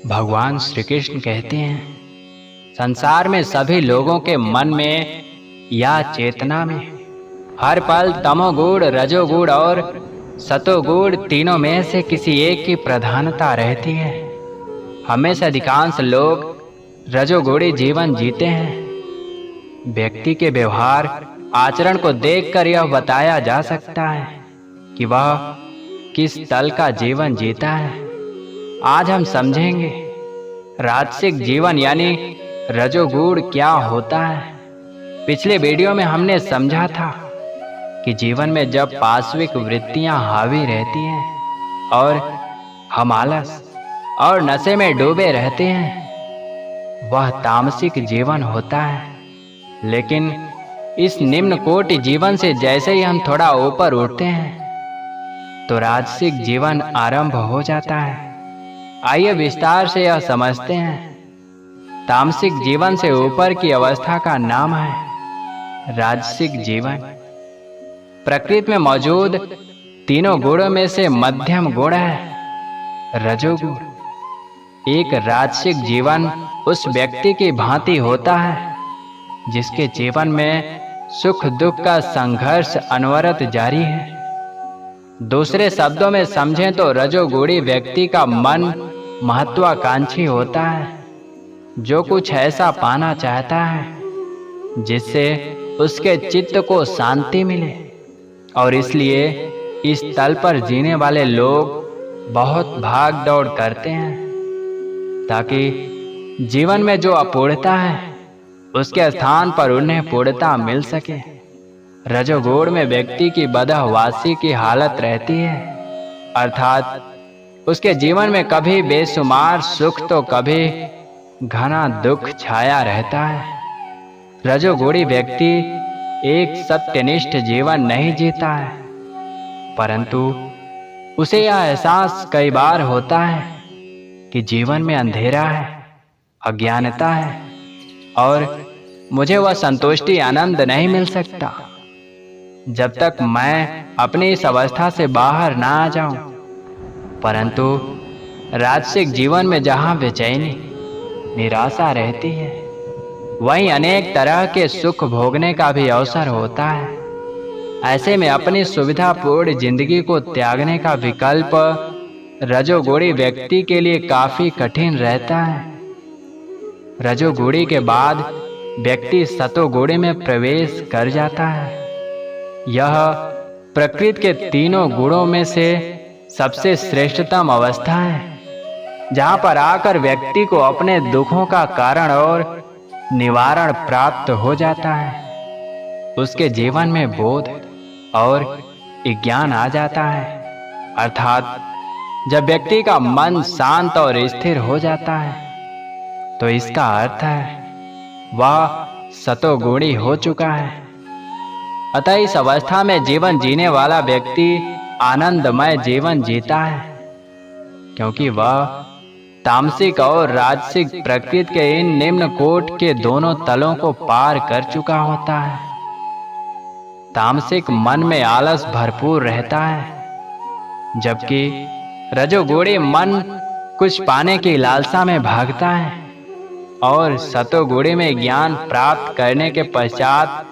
भगवान श्री कृष्ण कहते हैं, संसार में सभी लोगों के मन में या चेतना में हर पल तमोगुण, रजोगुण और सतोगुण तीनों में से किसी एक की प्रधानता रहती है। हमें से अधिकांश लोग रजोगुणी जीवन जीते हैं। व्यक्ति के व्यवहार, आचरण को देखकर यह बताया जा सकता है कि वह किस तल का जीवन जीता है। आज हम समझेंगे राजसिक जीवन यानी रजोगुण क्या होता है। पिछले वीडियो में हमने समझा था कि जीवन में जब पाश्विक वृत्तियां हावी रहती हैं और हम आलस और नशे में डूबे रहते हैं, वह तामसिक जीवन होता है। लेकिन इस निम्न कोटि जीवन से जैसे ही हम थोड़ा ऊपर उठते हैं तो राजसिक जीवन आरंभ हो जाता है। आइए विस्तार से यह समझते हैं। तामसिक जीवन से ऊपर की अवस्था का नाम है राजसिक जीवन। प्रकृति में मौजूद तीनों गुणों में से मध्यम गुण है रजोगुण। एक राजसिक जीवन उस व्यक्ति की भांति होता है जिसके जीवन में सुख दुख का संघर्ष अनवरत जारी है। दूसरे शब्दों में समझें तो रजोगुणी व्यक्ति का मन महत्वाकांक्षी होता है, जो कुछ ऐसा पाना चाहता है जिससे उसके चित्त को शांति मिले। और इसलिए इस तल पर जीने वाले लोग बहुत भाग दौड़ करते हैं ताकि जीवन में जो अपूर्णता है उसके स्थान पर उन्हें पूर्णता मिल सके। रजोगुण में व्यक्ति की बदहवासी की हालत रहती है, अर्थात उसके जीवन में कभी बेशुमार सुख तो कभी घना दुख छाया रहता है। रजोगुणी व्यक्ति एक सत्यनिष्ठ जीवन नहीं जीता है, परंतु उसे यह एहसास कई बार होता है कि जीवन में अंधेरा है, अज्ञानता है और मुझे वह संतुष्टि आनंद नहीं मिल सकता जब तक मैं अपनी इस अवस्था से बाहर ना आ जाऊं। परंतु राजसिक जीवन में जहां बेचैनी, निराशा रहती है, वहीं अनेक तरह के सुख भोगने का भी अवसर होता है। ऐसे में अपनी सुविधापूर्ण जिंदगी को त्यागने का विकल्प रजोगुणी व्यक्ति के लिए काफी कठिन रहता है। रजोगुणी के बाद व्यक्ति सतोगुणी में प्रवेश कर जाता है। यह प्रकृति के तीनों गुणों में से सबसे श्रेष्ठतम अवस्था है, जहां पर आकर व्यक्ति को अपने दुखों का कारण और निवारण प्राप्त हो जाता है। उसके जीवन में बोध और ज्ञान आ जाता है, अर्थात जब व्यक्ति का मन शांत और स्थिर हो जाता है तो इसका अर्थ है वह सतोगुणी हो चुका है। अतः इस अवस्था में जीवन जीने वाला व्यक्ति आनंदमय जीवन जीता है, क्योंकि वह तामसिक और राजसिक प्रकृति के इन निम्न कोट के दोनों तलों को पार कर चुका होता है। तामसिक मन में आलस भरपूर रहता है, जबकि रजोगुणी मन कुछ पाने की लालसा में भागता है और सतोगुणी में ज्ञान प्राप्त करने के पश्चात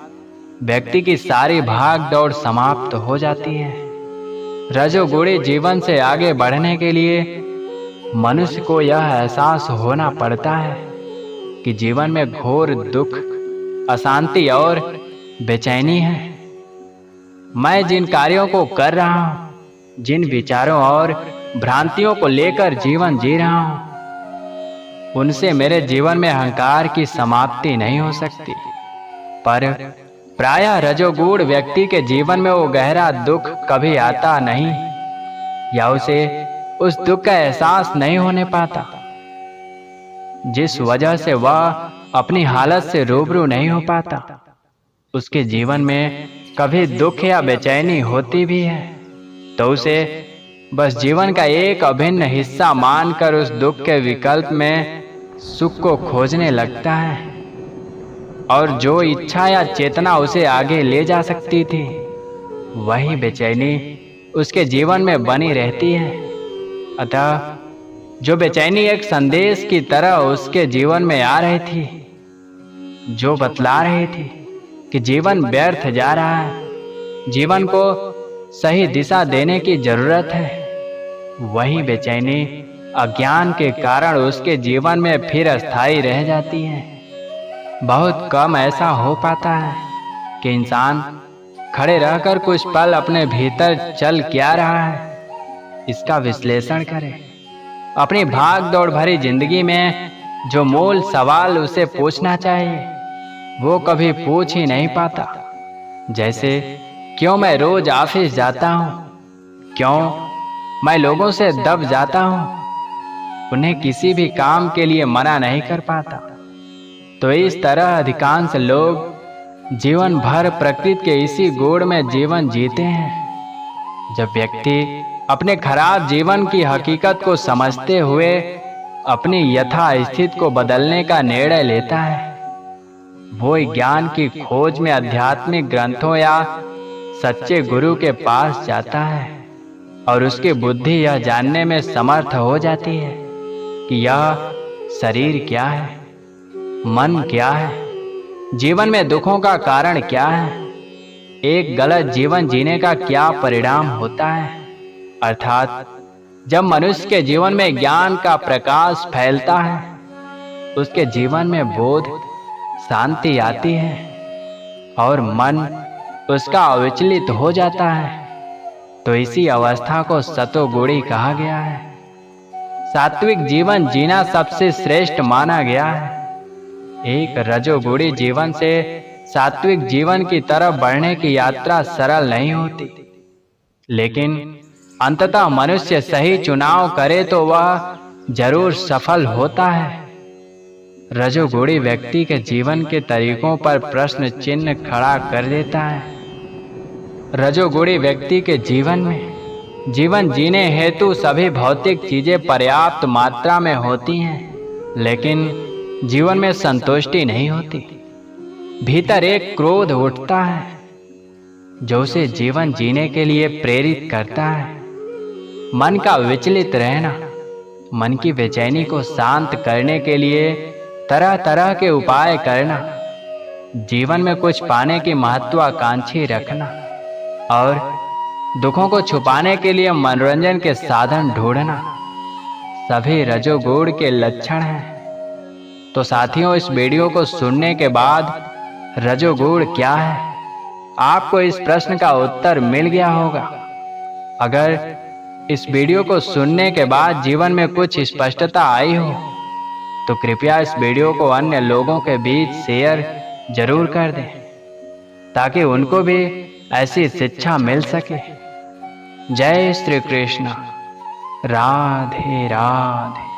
व्यक्ति की सारी भाग दौड़ समाप्त हो जाती है। रजोगुणी जीवन से आगे बढ़ने के लिए मनुष्य को यह एहसास होना पड़ता है कि जीवन में घोर दुख, अशांति और बेचैनी है। मैं जिन कार्यों को कर रहा हूँ, जिन विचारों और भ्रांतियों को लेकर जीवन जी रहा हूँ, उनसे मेरे जीवन में अहंकार की समाप्ति नहीं हो सकती। पर प्रायः रजोगुण व्यक्ति के जीवन में वो गहरा दुख कभी आता नहीं, या उसे उस दुख का एहसास नहीं होने पाता, जिस वजह से वह अपनी हालत से रूबरू नहीं हो पाता। उसके जीवन में कभी दुख या बेचैनी होती भी है तो उसे बस जीवन का एक अभिन्न हिस्सा मानकर उस दुख के विकल्प में सुख को खोजने लगता है। और जो इच्छा या चेतना उसे आगे ले जा सकती थी, वही बेचैनी उसके जीवन में बनी रहती है। अतः जो बेचैनी एक संदेश की तरह उसके जीवन में आ रही थी, जो बतला रही थी कि जीवन व्यर्थ जा रहा है, जीवन को सही दिशा देने की जरूरत है। वही बेचैनी अज्ञान के कारण उसके जीवन में फिर अस्थायी रह जाती है। बहुत कम ऐसा हो पाता है कि इंसान खड़े रहकर कुछ पल अपने भीतर चल क्या रहा है इसका विश्लेषण करे। अपनी भाग दौड़ भरी जिंदगी में जो मूल सवाल उसे पूछना चाहिए वो कभी पूछ ही नहीं पाता। जैसे क्यों मैं रोज ऑफिस जाता हूँ, क्यों मैं लोगों से दब जाता हूँ, उन्हें किसी भी काम के लिए मना नहीं कर पाता। तो इस तरह अधिकांश लोग जीवन भर प्रकृति के इसी गोड़ में जीवन जीते हैं। जब व्यक्ति अपने खराब जीवन की हकीकत को समझते हुए अपनी यथास्थिति को बदलने का निर्णय लेता है, वो ज्ञान की खोज में आध्यात्मिक ग्रंथों या सच्चे गुरु के पास जाता है और उसकी बुद्धि यह जानने में समर्थ हो जाती है कि यह शरीर क्या है, मन क्या है, जीवन में दुखों का कारण क्या है, एक गलत जीवन जीने का क्या परिणाम होता है। अर्थात जब मनुष्य के जीवन में ज्ञान का प्रकाश फैलता है, उसके जीवन में बोध, शांति आती है और मन उसका अविचलित हो जाता है। तो इसी अवस्था को सतोगुणी कहा गया है। सात्विक जीवन जीना सबसे श्रेष्ठ माना गया है। एक रजोगुणी जीवन से सात्विक जीवन की तरफ बढ़ने की यात्रा सरल नहीं होती, लेकिन अंततः मनुष्य सही चुनाव करे तो वह जरूर सफल होता है। रजोगुणी व्यक्ति के जीवन के तरीकों पर प्रश्न चिन्ह खड़ा कर देता है। रजोगुणी व्यक्ति के जीवन में जीवन जीने हेतु सभी भौतिक चीजें पर्याप्त मात्रा में होती हैं, लेकिन जीवन में संतुष्टि नहीं होती। भीतर एक क्रोध उठता है जो उसे जीवन जीने के लिए प्रेरित करता है। मन का विचलित रहना, मन की बेचैनी को शांत करने के लिए तरह तरह के उपाय करना, जीवन में कुछ पाने की महत्वाकांक्षी रखना और दुखों को छुपाने के लिए मनोरंजन के साधन ढूंढना सभी रजोगुण के लक्षण हैं। तो साथियों, इस वीडियो को सुनने के बाद रजोगुण क्या है, आपको इस प्रश्न का उत्तर मिल गया होगा। अगर इस वीडियो को सुनने के बाद जीवन में कुछ स्पष्टता आई हो तो कृपया इस वीडियो को अन्य लोगों के बीच शेयर जरूर कर दें ताकि उनको भी ऐसी शिक्षा मिल सके। जय श्री कृष्ण। राधे राधे।